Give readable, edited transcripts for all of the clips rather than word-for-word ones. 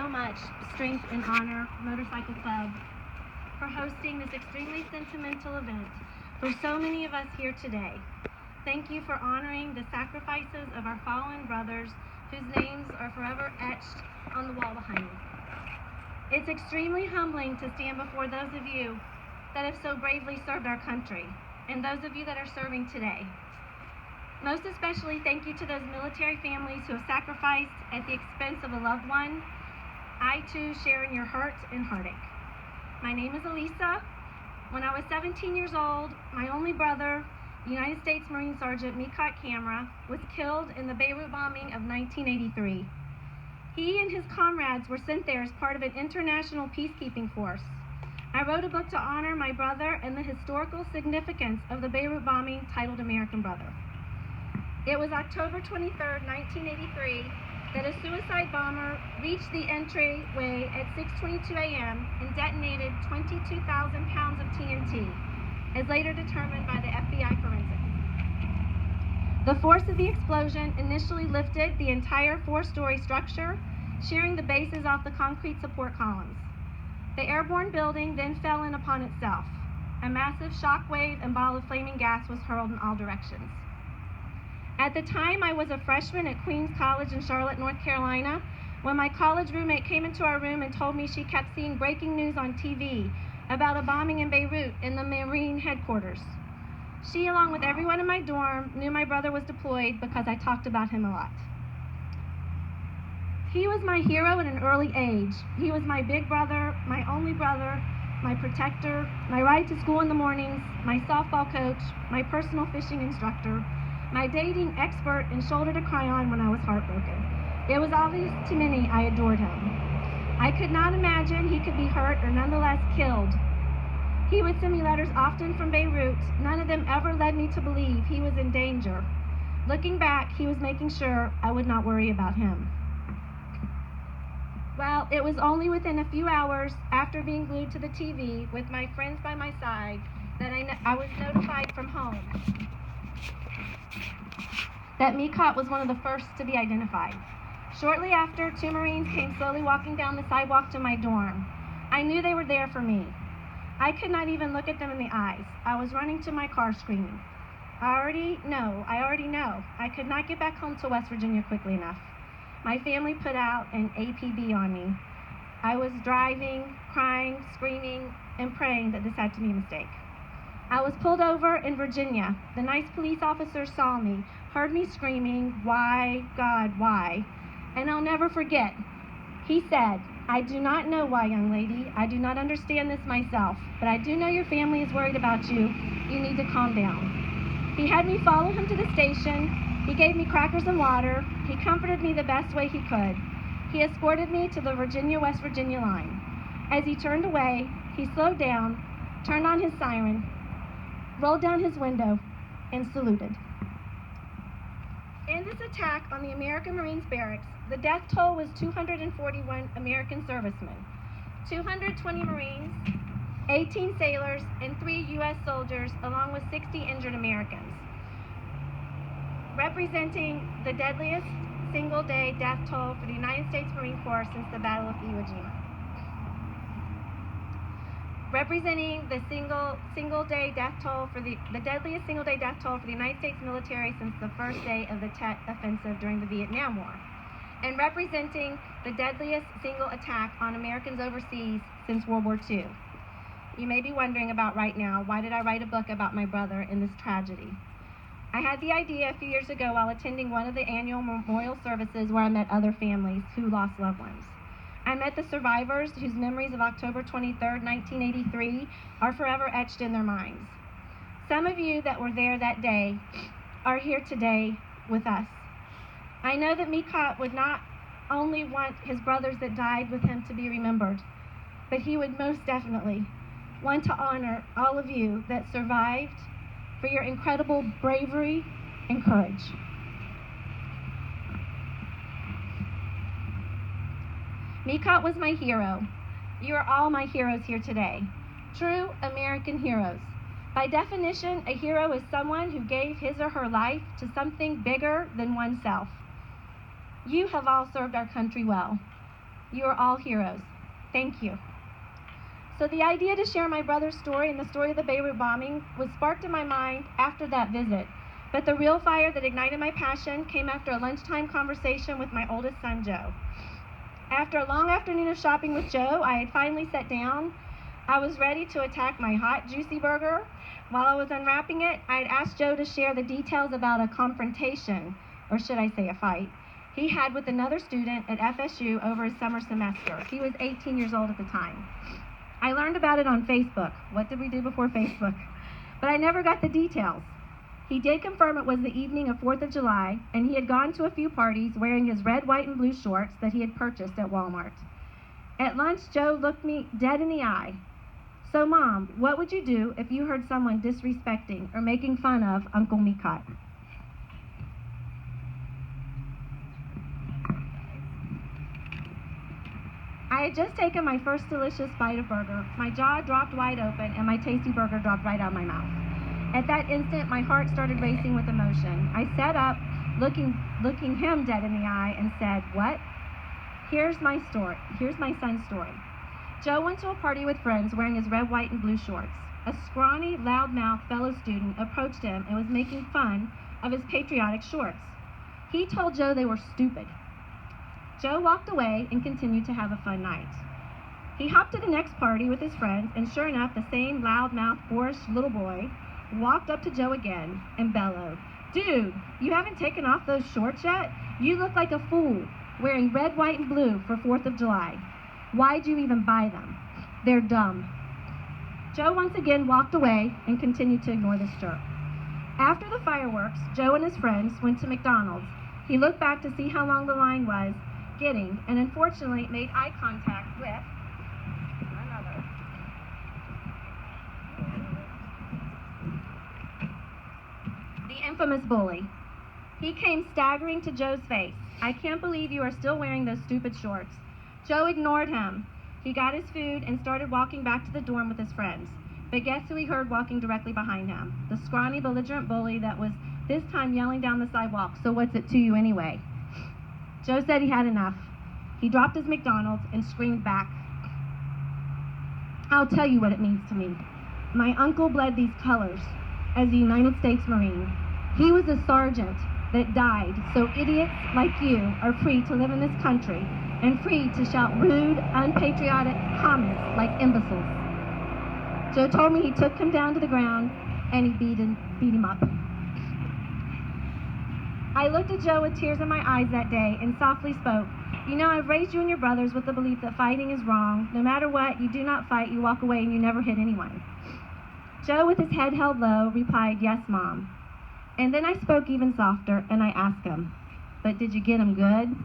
so much, Strength and Honor Motorcycle Club, for hosting this extremely sentimental event for so many of us here today. Thank you for honoring the sacrifices of our fallen brothers whose names are forever etched on the wall behind me. It's extremely humbling to stand before those of you that have so bravely served our country, and those of you that are serving today. Most especially, thank you to those military families who have sacrificed at the expense of a loved one. I too share in your hurt and heartache. My name is Elisa. When I was 17 years old, my only brother, United States Marine Sergeant Mikat Camera, was killed in the Beirut bombing of 1983. He and his comrades were sent there as part of an international peacekeeping force. I wrote a book to honor my brother and the historical significance of the Beirut bombing titled American Brother. It was October 23rd, 1983, that a suicide bomber reached the entryway at 6:22 a.m. and detonated 22,000 pounds of TNT, as later determined by the FBI forensics. The force of the explosion initially lifted the entire 4-story structure, shearing the bases off the concrete support columns. The airborne building then fell in upon itself. A massive shock wave and ball of flaming gas was hurled in all directions. At the time, I was a freshman at Queens College in Charlotte, North Carolina, when my college roommate came into our room and told me she kept seeing breaking news on TV about a bombing in Beirut in the Marine headquarters. She, along with everyone in my dorm, knew my brother was deployed because I talked about him a lot. He was my hero at an early age. He was my big brother, my only brother, my protector, my ride to school in the mornings, my softball coach, my personal fishing instructor, my dating expert and shoulder to cry on when I was heartbroken. It was obvious to many I adored him. I could not imagine he could be hurt or nonetheless killed. He would send me letters often from Beirut. None of them ever led me to believe he was in danger. Looking back, he was making sure I would not worry about him. Well, it was only within a few hours after being glued to the TV with my friends by my side that I was notified from home that Mikat was one of the first to be identified. Shortly after, 2 Marines came slowly walking down the sidewalk to my dorm. I knew they were there for me. I could not even look at them in the eyes. I was running to my car screaming. I already know. I could not get back home to West Virginia quickly enough. My family put out an APB on me. I was driving, crying, screaming, and praying that this had to be a mistake. I was pulled over in Virginia. The nice police officer saw me, heard me screaming, "Why, God, why?" And I'll never forget. He said, "I do not know why, young lady. I do not understand this myself, but I do know your family is worried about you. You need to calm down." He had me follow him to the station. He gave me crackers and water. He comforted me the best way he could. He escorted me to the Virginia-West Virginia line. As he turned away, he slowed down, turned on his siren, rolled down his window, and saluted. In this attack on the American Marines barracks, the death toll was 241 American servicemen, 220 Marines, 18 sailors, and 3 U.S. soldiers, along with 60 injured Americans, representing the deadliest single-day death toll for the United States Marine Corps since the Battle of Iwo Jima. Representing the single-day death toll for the deadliest single-day death toll for the United States military since the first day of the Tet Offensive during the Vietnam War, and representing the deadliest single attack on Americans overseas since World War II. You may be wondering about right now, why did I write a book about my brother in this tragedy? I had the idea a few years ago while attending one of the annual memorial services where I met other families who lost loved ones. I met the survivors whose memories of October 23rd, 1983 are forever etched in their minds. Some of you that were there that day are here today with us. I know that Mikat would not only want his brothers that died with him to be remembered, but he would most definitely want to honor all of you that survived for your incredible bravery and courage. Mikat was my hero. You are all my heroes here today. True American heroes. By definition, a hero is someone who gave his or her life to something bigger than oneself. You have all served our country well. You are all heroes. Thank you. So the idea to share my brother's story and the story of the Beirut bombing was sparked in my mind after that visit. But the real fire that ignited my passion came after a lunchtime conversation with my oldest son, Joe. After a long afternoon of shopping with Joe, I had finally sat down. I was ready to attack my hot, juicy burger. While I was unwrapping it, I had asked Joe to share the details about a confrontation, or should I say a fight, he had with another student at FSU over his summer semester. He was 18 years old at the time. I learned about it on Facebook. What did we do before Facebook? But I never got the details. He did confirm it was the evening of 4th of July, and he had gone to a few parties wearing his red, white, and blue shorts that he had purchased at Walmart. At lunch, Joe looked me dead in the eye. So, Mom, what would you do if you heard someone disrespecting or making fun of Uncle Mikat? I had just taken my first delicious bite of burger. My jaw dropped wide open, and my tasty burger dropped right out of my mouth. At that instant, my heart started racing with emotion. I sat up, looking him dead in the eye, and said, "What?" Here's my story. Here's my son's story. Joe went to a party with friends wearing his red, white, and blue shorts. A scrawny, loudmouthed fellow student approached him and was making fun of his patriotic shorts. He told Joe they were stupid. Joe walked away and continued to have a fun night. He hopped to the next party with his friends, and sure enough, the same loudmouthed, boorish little boy walked up to Joe again and bellowed, "Dude, you haven't taken off those shorts yet? You look like a fool wearing red, white, and blue for 4th of July. Why'd you even buy them? They're dumb." Joe once again walked away and continued to ignore this jerk. After the fireworks, Joe and his friends went to McDonald's. He looked back to see how long the line was getting, and unfortunately made eye contact with another. The infamous bully. He came staggering to Joe's face. "I can't believe you are still wearing those stupid shorts." Joe ignored him. He got his food and started walking back to the dorm with his friends. But guess who he heard walking directly behind him? The scrawny, belligerent bully that was this time yelling down the sidewalk, "So what's it to you anyway?" Joe said he had enough. He dropped his McDonald's and screamed back, "I'll tell you what it means to me. My uncle bled these colors as a United States Marine. He was a sergeant that died so idiots like you are free to live in this country and free to shout rude, unpatriotic comments like imbeciles." Joe told me he took him down to the ground and he beat him up. I looked at Joe with tears in my eyes that day and softly spoke, "You know, I've raised you and your brothers with the belief that fighting is wrong. No matter what, you do not fight, you walk away, and you never hit anyone." Joe, with his head held low, replied, "Yes, Mom." And then I spoke even softer, and I asked him, "But did you get him good?"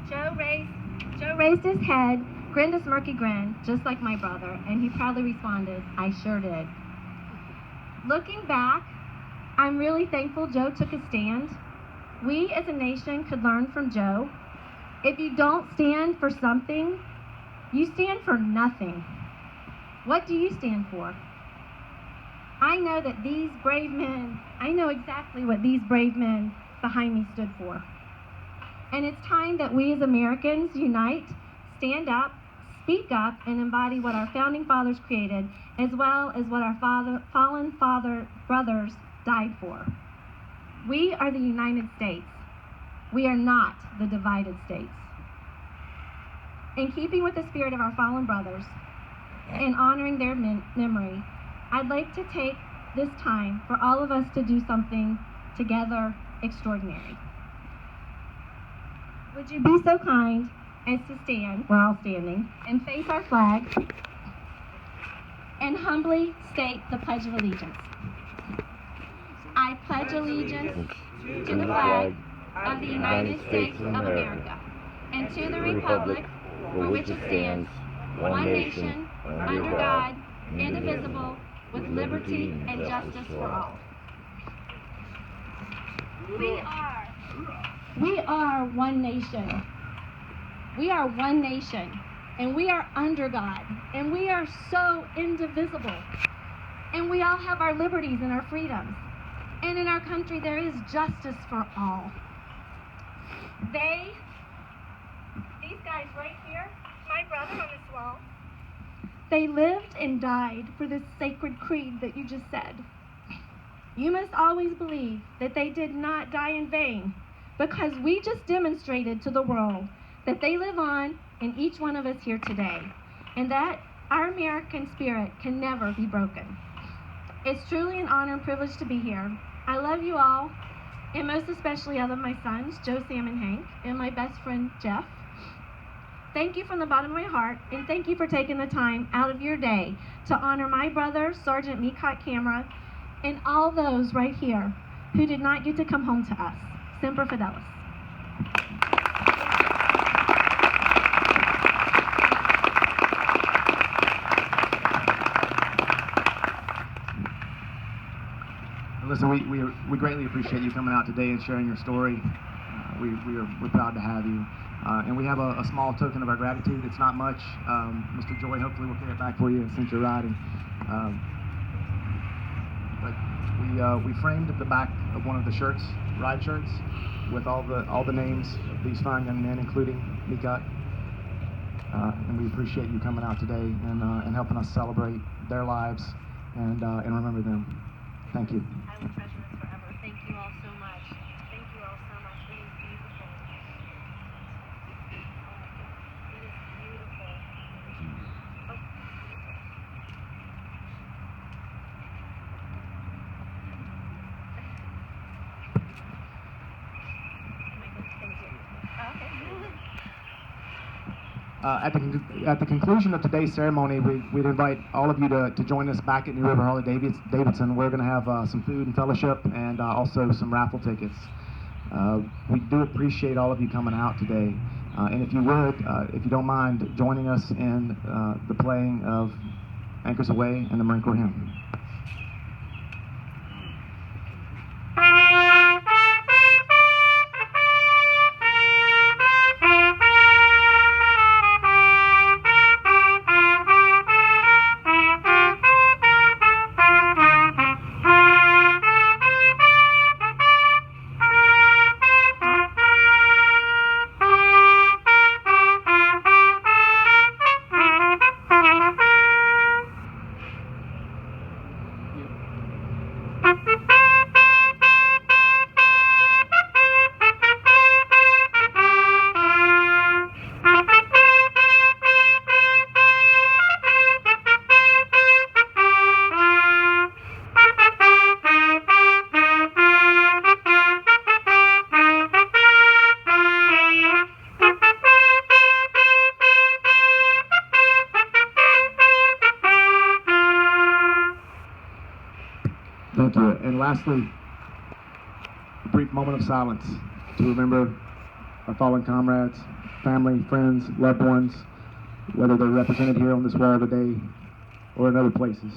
Joe raised his head, grinned a smirky grin, just like my brother, and he proudly responded, "I sure did." Looking back, I'm really thankful Joe took a stand. We as a nation could learn from Joe. If you don't stand for something, you stand for nothing. What do you stand for? I know that these brave men, I know exactly what these brave men behind me stood for. And it's time that we as Americans unite, stand up, speak up, and embody what our founding fathers created, as well as what our fallen brothers died for. We are the United States. We are not the divided states. In keeping with the spirit of our fallen brothers and honoring their memory, I'd like to take this time for all of us to do something together extraordinary. Would you be so kind as to stand, we're all standing, and face our flag and humbly state the Pledge of Allegiance. I pledge allegiance to the flag of the United States of America and to the republic for which it stands, one nation, under God, indivisible, with liberty and justice for all. We are one nation. We are one nation, and we are under God, and we are so indivisible, and we all have our liberties and our freedoms, and in our country there is justice for all. These guys right here, my brother on this wall, they lived and died for this sacred creed that you just said. You must always believe that they did not die in vain, because we just demonstrated to the world that they live on in each one of us here today, and that our American spirit can never be broken. It's truly an honor and privilege to be here. I love you all, and most especially I love my sons, Joe, Sam, and Hank, and my best friend, Jeff. Thank you from the bottom of my heart, and thank you for taking the time out of your day to honor my brother, Sergeant Mikot Camera, and all those right here who did not get to come home to us. Semper Fidelis. Listen, we greatly appreciate you coming out today and sharing your story. We're proud to have you. And we have a small token of our gratitude. It's not much. Mr. Joy hopefully will carry it back for you since you're riding. But we framed the back of one of the shirts, ride shirts, with all the names of these fine young men, including Mikot. And we appreciate you coming out today and helping us celebrate their lives and remember them. Thank you. I will treasure it forever. Thank you all so much. Thank you all so much. It is beautiful. It is beautiful. Oh. At the conclusion of today's ceremony, we'd invite all of you to join us back at New River Harley-Davidson. We're going to have some food and fellowship and also some raffle tickets. We do appreciate all of you coming out today. And if you would, if you don't mind, joining us in the playing of Anchors Aweigh and the Marine Corps Hymn. Thank you. And lastly, a brief moment of silence to remember our fallen comrades, family, friends, loved ones, whether they're represented here on this wall today or in other places.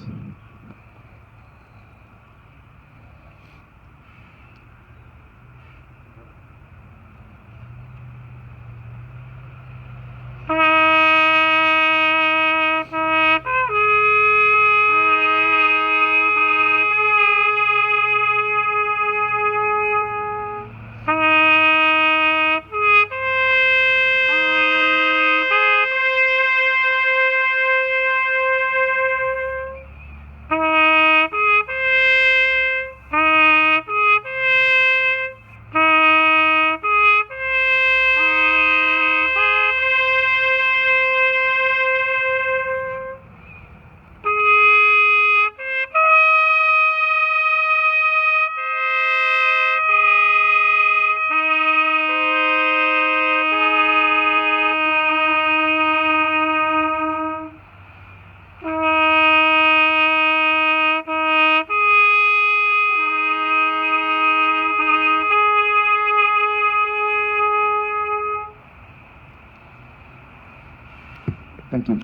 Thank you.